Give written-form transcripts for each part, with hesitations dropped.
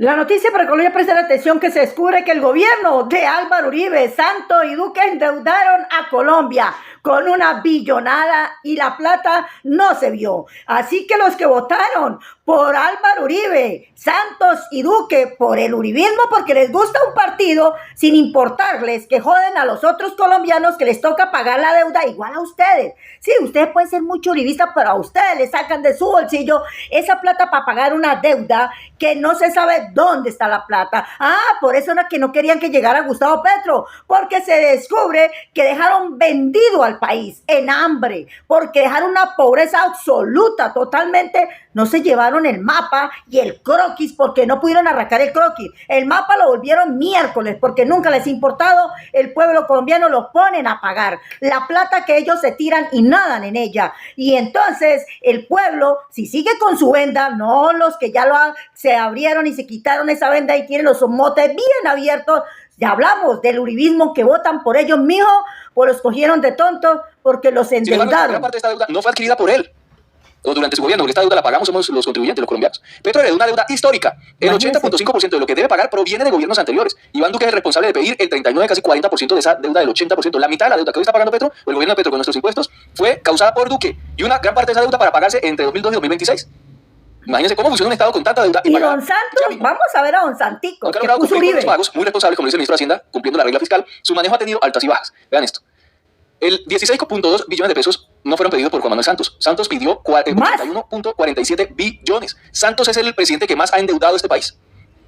La noticia para Colombia, presta atención, que se descubre que el gobierno de Álvaro Uribe, Santos y Duque endeudaron a Colombia con una billonada y la plata no se vio. Así que los que votaron por Álvaro Uribe, Santos y Duque, por el uribismo, porque les gusta un partido, sin importarles que joden a los otros colombianos que les toca pagar la deuda igual a ustedes. Sí, ustedes pueden ser mucho uribistas, pero a ustedes les sacan de su bolsillo esa plata para pagar una deuda que no se sabe dónde está la plata. Por eso era que no querían que llegara Gustavo Petro, porque se descubre que dejaron vendido al país en hambre, porque dejaron una pobreza absoluta, totalmente. No se llevaron el mapa y el croquis porque no pudieron arrancar el croquis. El mapa lo volvieron miércoles porque nunca les ha importado. El pueblo colombiano lo ponen a pagar la plata que ellos se tiran y nadan en ella. Y entonces el pueblo, si sigue con su venda, no los que ya se abrieron y se quitaron esa venda y tienen los motes bien abiertos. Ya hablamos del uribismo, que votan por ellos, mijo, pues los cogieron de tontos porque los endeudaron. Sin embargo, gran parte de esta deuda no fue adquirida por él o durante su gobierno, porque esta deuda la pagamos, somos los contribuyentes, los colombianos. Petro heredó una deuda histórica. El 80.5% de lo que debe pagar proviene de gobiernos anteriores. Iván Duque es el responsable de pedir el 39, casi 40% de esa deuda del 80%. La mitad de la deuda que hoy está pagando Petro, o el gobierno de Petro con nuestros impuestos, fue causada por Duque. Y una gran parte de esa deuda para pagarse entre 2002 y 2026. Imagínense cómo funciona un Estado con tanta deuda. Y don Santos, vamos a ver a don Santico, aunque ha logrado cumplir con los pagos, muy responsable, como dice el ministro de Hacienda, cumpliendo la regla fiscal, su manejo ha tenido altas y bajas. Vean esto. El 16.2 billones de pesos no fueron pedidos por Juan Manuel Santos. Santos pidió 81.47 billones. Santos es el presidente que más ha endeudado este país.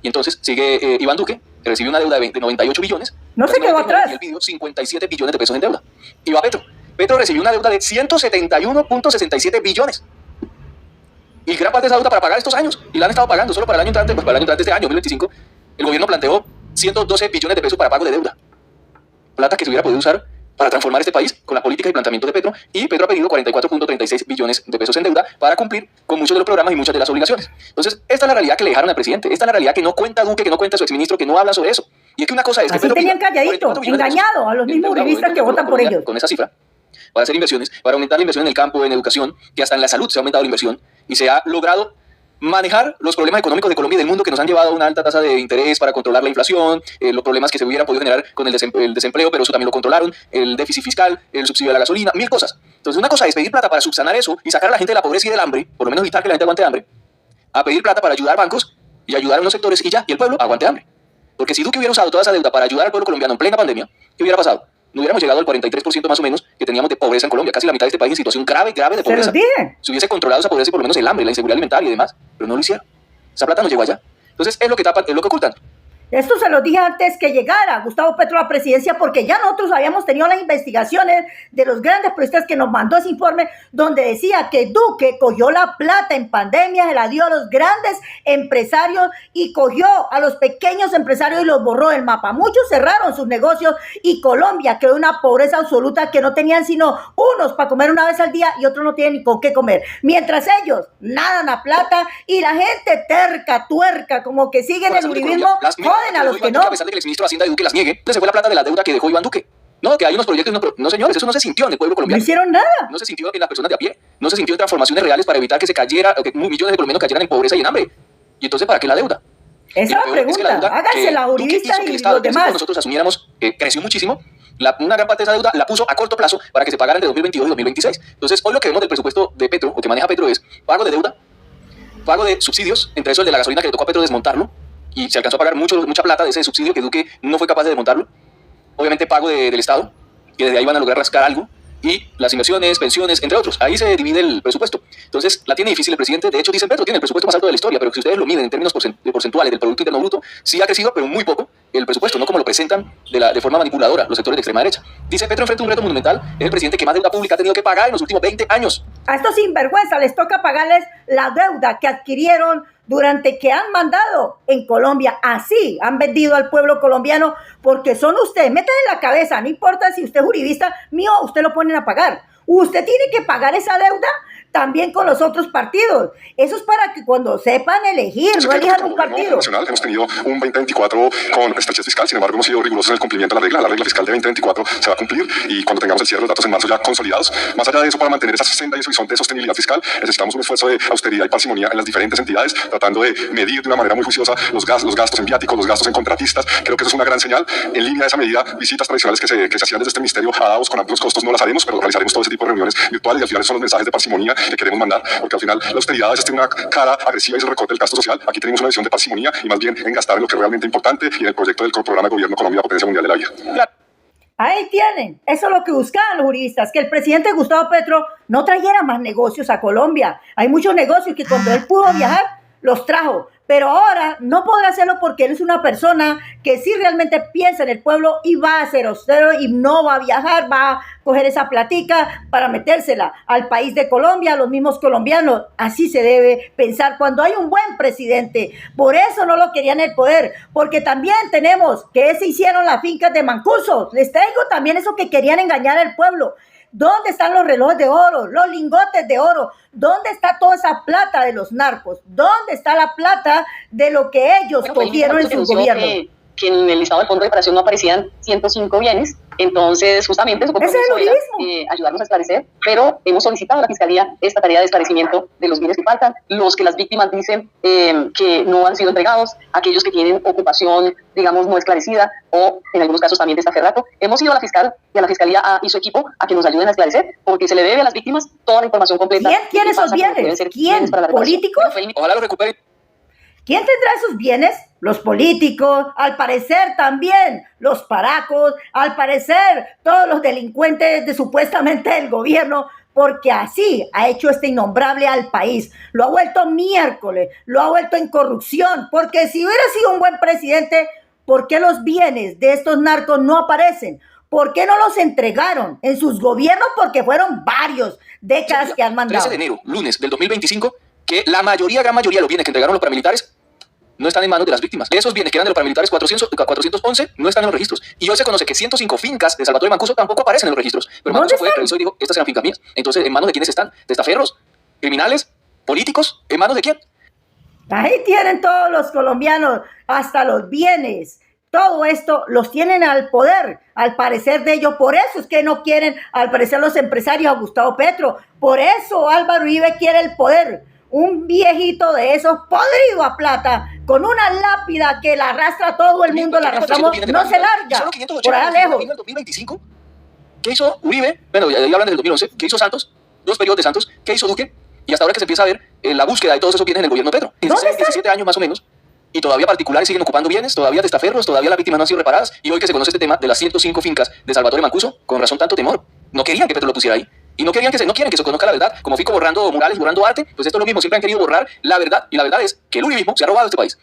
Y entonces sigue Iván Duque, que recibió una deuda de 98 billones. No se quedó atrás. Y él pidió 57 billones de pesos en deuda. Y va Petro. Petro recibió una deuda de 171.67 billones. Y gran parte de esa deuda para pagar estos años. Y la han estado pagando solo para el año entrante. Pues para el año entrante, este año, 2025, el gobierno planteó 112 billones de pesos para pago de deuda. Plata que se hubiera podido usar para transformar este país con la política y planteamiento de Petro, y Petro ha pedido 44.36 billones de pesos en deuda para cumplir con muchos de los programas y muchas de las obligaciones. Entonces, esta es la realidad que le dejaron al presidente, esta es la realidad que no cuenta Duque, que no cuenta su exministro, que no habla sobre eso. Y es que una cosa es que así Petro tenían calladito, engañado a los mismos uribistas que votan por ellos. Con esa cifra, para hacer inversiones, para aumentar la inversión en el campo, en educación, que hasta en la salud se ha aumentado la inversión, y se ha logrado manejar los problemas económicos de Colombia y del mundo que nos han llevado a una alta tasa de interés para controlar la inflación, los problemas que se hubieran podido generar con el desempleo, pero eso también lo controlaron, el déficit fiscal, el subsidio de la gasolina, mil cosas. Entonces una cosa es pedir plata para subsanar eso y sacar a la gente de la pobreza y del hambre, por lo menos evitar que la gente aguante hambre, a pedir plata para ayudar bancos y ayudar a unos sectores y ya, y el pueblo aguante hambre. Porque si Duque hubiera usado toda esa deuda para ayudar al pueblo colombiano en plena pandemia, ¿qué hubiera pasado? No hubiéramos llegado al 43% más o menos que teníamos de pobreza en Colombia, casi la mitad de este país en situación grave de pobreza. Se hubiese controlado esa pobreza y por lo menos el hambre, la inseguridad alimentaria y demás, pero no lo hicieron. Esa plata no llegó allá. Entonces es lo que tapan, es lo que ocultan. Esto se lo dije antes que llegara Gustavo Petro a la presidencia, porque ya nosotros habíamos tenido las investigaciones de los grandes periodistas que nos mandó ese informe donde decía que Duque cogió la plata en pandemia, se la dio a los grandes empresarios y cogió a los pequeños empresarios y los borró del mapa. Muchos cerraron sus negocios y Colombia quedó en una pobreza absoluta, que no tenían sino unos para comer una vez al día y otros no tienen ni con qué comer. Mientras ellos nadan a plata y la gente terca, tuerca, como que siguen el uribismo, a los que no. A pesar de que el exministro de Hacienda de Duque las niegue, entonces se fue la plata de la deuda que dejó Iván Duque. No, que hay unos proyectos, no señores, eso no se sintió en el pueblo colombiano. No hicieron nada. No se sintió en las personas de a pie, no se sintió en transformaciones reales para evitar que se cayera, que millones de colombianos cayeran en pobreza y en hambre. Y entonces, ¿para qué la deuda? Esa es la pregunta, háganse la uribista y los demás. Nosotros asumiéramos, creció muchísimo, una gran parte de esa deuda la puso a corto plazo para que se pagaran de 2022 y 2026. Entonces, hoy lo que vemos del presupuesto de Petro, o que maneja Petro, es pago de deuda, pago de subsidios, entre eso el de la gasolina que le tocó a Petro desmontarlo, y se alcanzó a pagar mucha plata de ese subsidio que Duque no fue capaz de desmontarlo. Obviamente pago del Estado, que desde ahí van a lograr rascar algo, y las inversiones, pensiones, entre otros. Ahí se divide el presupuesto. Entonces la tiene difícil el presidente. De hecho, dicen Petro tiene el presupuesto más alto de la historia, pero que si ustedes lo miden en términos porcentuales del Producto Interno Bruto, sí ha crecido, pero muy poco el presupuesto, no como lo presentan de forma manipuladora los sectores de extrema derecha. Dice Petro enfrenta un reto monumental, es el presidente que más deuda pública ha tenido que pagar en los últimos 20 años. A estos sinvergüenza les toca pagarles la deuda que adquirieron durante que han mandado en Colombia. Así han vendido al pueblo colombiano, porque son ustedes. Métanle en la cabeza, no importa si usted es uribista, mío, usted lo ponen a pagar. Usted tiene que pagar esa deuda también con los otros partidos. Eso es para que cuando sepan elegir, no elijan un partido. Nacional, hemos tenido un 2024 con estrechez fiscal, sin embargo hemos sido rigurosos en el cumplimiento de la regla fiscal de 2024 se va a cumplir y cuando tengamos el cierre de los datos en marzo ya consolidados, más allá de eso, para mantener esa senda y ese horizonte de sostenibilidad fiscal, necesitamos un esfuerzo de austeridad y parsimonía en las diferentes entidades, tratando de medir de una manera muy juiciosa los gastos en viáticos, los gastos en contratistas. Creo que eso es una gran señal. En línea de esa medida, visitas tradicionales que se hacían desde este ministerio a Davos con amplios costos no las haremos, pero realizaremos todo ese tipo de reuniones virtuales y al final son los mensajes de parsimonía que queremos mandar, porque al final la austeridad a veces tiene una cara agresiva y es el recorte del gasto social. Aquí tenemos una visión de parsimonía y más bien en gastar en lo que es realmente importante y en el proyecto del programa de gobierno Colombia Potencia Mundial de la Vida. Claro. Ahí tienen, eso es lo que buscaban los juristas, que el presidente Gustavo Petro no trayera más negocios a Colombia. Hay muchos negocios que cuando él pudo viajar, los trajo, pero ahora no podrá hacerlo porque él es una persona que sí realmente piensa en el pueblo y va a ser austero y no va a viajar, va a coger esa platica para metérsela al país de Colombia, a los mismos colombianos. Así se debe pensar cuando hay un buen presidente. Por eso no lo querían el poder, porque también tenemos que se hicieron las fincas de Mancuso. Les traigo también eso que querían engañar al pueblo. ¿Dónde están los relojes de oro, los lingotes de oro? ¿Dónde está toda esa plata de los narcos? ¿Dónde está la plata de lo que ellos cogieron en su gobierno? Que en el listado del Fondo de Reparación no aparecían 105 bienes, entonces justamente su compromiso era ayudarnos a esclarecer, pero hemos solicitado a la Fiscalía esta tarea de esclarecimiento de los bienes que faltan, los que las víctimas dicen que no han sido entregados, aquellos que tienen ocupación, digamos, no esclarecida, o en algunos casos también de estaferrato. Hemos ido a la fiscal y a la Fiscalía y su equipo a que nos ayuden a esclarecer, porque se le debe a las víctimas toda la información completa. ¿Quién tiene esos bienes? ¿Quién? ¿Políticos? Ojalá lo recuperen. ¿Quién tendrá esos bienes? Los políticos, al parecer también los paracos, al parecer todos los delincuentes de supuestamente el gobierno, porque así ha hecho este innombrable al país. Lo ha vuelto miércoles, lo ha vuelto en corrupción, porque si hubiera sido un buen presidente, ¿por qué los bienes de estos narcos no aparecen? ¿Por qué no los entregaron en sus gobiernos? Porque fueron varios décadas que han mandado. 13 de enero, lunes del 2025, que la mayoría, gran mayoría de los bienes que entregaron los paramilitares no están en manos de las víctimas. Esos bienes que eran de los paramilitares 411 no están en los registros. Y hoy se conoce que 105 fincas de Salvatore Mancuso tampoco aparecen en los registros. Pero Mancuso fue, revisó y dijo, estas eran fincas mías. Entonces, ¿en manos de quiénes están? ¿De estaferros? ¿Criminales? ¿Políticos? ¿En manos de quién? Ahí tienen todos los colombianos, hasta los bienes. Todo esto los tienen al poder, al parecer de ellos. Por eso es que no quieren, al parecer, los empresarios a Gustavo Petro. Por eso Álvaro Uribe quiere el poder. Un viejito de esos podrido a plata, con una lápida que la arrastra todo el mundo, la arrastramos, no se larga, por allá lejos. En el 2025, ¿qué hizo Uribe? Bueno, ya hablan del 2011, ¿qué hizo Santos? 2 periodos de Santos, ¿qué hizo Duque? Y hasta ahora que se empieza a ver la búsqueda de todos esos bienes en el gobierno de Petro. 17 años más o menos, y todavía particulares siguen ocupando bienes, todavía testaferros, todavía las víctimas no han sido reparadas, y hoy que se conoce este tema de las 105 fincas de Salvatore Mancuso, con razón tanto temor, no querían que Petro lo pusiera ahí. Y no quieren que se conozca la verdad, como Fico borrando murales, borrando arte, pues esto es lo mismo, siempre han querido borrar la verdad, y la verdad es que el uribismo se ha robado este país.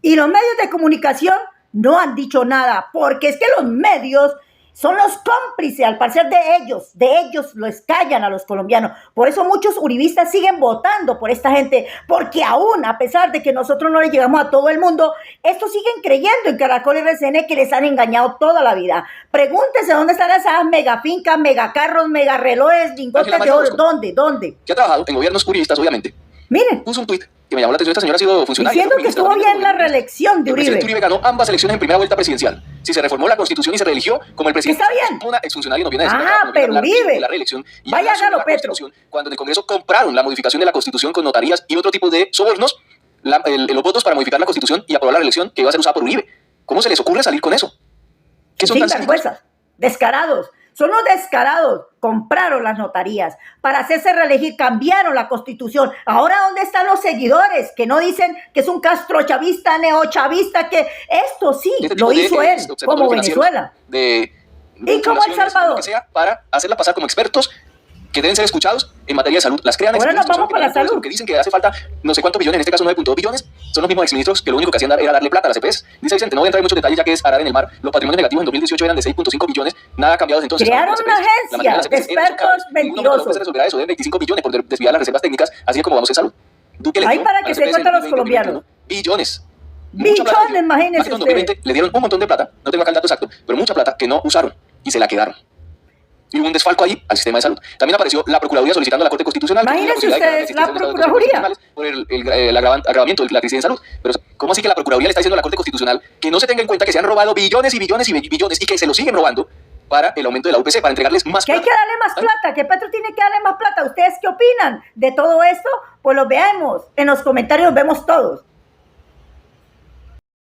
Y los medios de comunicación no han dicho nada, porque es que los medios son los cómplices, al parecer de ellos los callan a los colombianos. Por eso muchos uribistas siguen votando por esta gente, porque aún, a pesar de que nosotros no le llegamos a todo el mundo, estos siguen creyendo en Caracol y RCN que les han engañado toda la vida. Pregúntese dónde están esas mega fincas, mega carros, mega relojes, lingotes de oro. ¿Dónde? Que ha trabajado en gobiernos uribistas, obviamente. Miren. Puso un tuit que me llamó la atención. Esta señora ha sido funcionaria. Diciendo que estuvo bien la reelección de Uribe. El presidente Uribe ganó ambas elecciones en primera vuelta presidencial. Si se reformó la Constitución y se reeligió, como el presidente. Está bien. Una exfuncionaria no viene a decir pero Uribe. La reelección. Y vaya a Galo Petro. Cuando en el Congreso compraron la modificación de la Constitución con notarías y otro tipo de sobornos, los votos para modificar la Constitución y aprobar la reelección que iba a ser usada por Uribe. ¿Cómo se les ocurre salir con eso? ¿Qué son tan vergüenzas? Descarados. Son los descarados. Compraron las notarías para hacerse reelegir, cambiaron la Constitución. Ahora, ¿dónde están los seguidores que no dicen que es un castrochavista, neochavista, que esto sí lo hizo él, como Venezuela? Y como El Salvador. Que sea para hacerla pasar como expertos que deben ser escuchados en materia de salud. Las crean ahora nos vamos para la salud. Que dicen que hace falta no sé cuántos billones, en este caso 9.2 billones, son los mismos exministros que lo único que hacían era darle plata a las EPS. Dice Vicente, no voy a entrar en muchos detalles ya que es arar en el mar. Los patrimonios negativos en 2018 eran de 6.5 billones, nada ha cambiado desde entonces. Crearon una agencia de expertos mentirosos. Se resolverá eso, de 25 billones por desviar las reservas técnicas, así es como vamos en salud. Ahí para que se cuenten los colombianos. Billones. Billones, imagínense ustedes. Le dieron un montón de plata, no tengo acá el dato exacto, pero mucha plata que no usaron y se la quedaron. y hubo un desfalco ahí al sistema de salud. También apareció la Procuraduría solicitando a la Corte Constitucional. Imagínense ustedes, la Procuraduría. Por el agravamiento de la crisis en salud. Pero, ¿cómo así que la Procuraduría le está diciendo a la Corte Constitucional que no se tenga en cuenta que se han robado billones y billones y billones y que se lo siguen robando para el aumento de la UPC, para entregarles más plata? Que hay que darle más plata, que Petro tiene que darle más plata. ¿Ustedes qué opinan de todo esto? Pues lo veamos. En los comentarios vemos todos.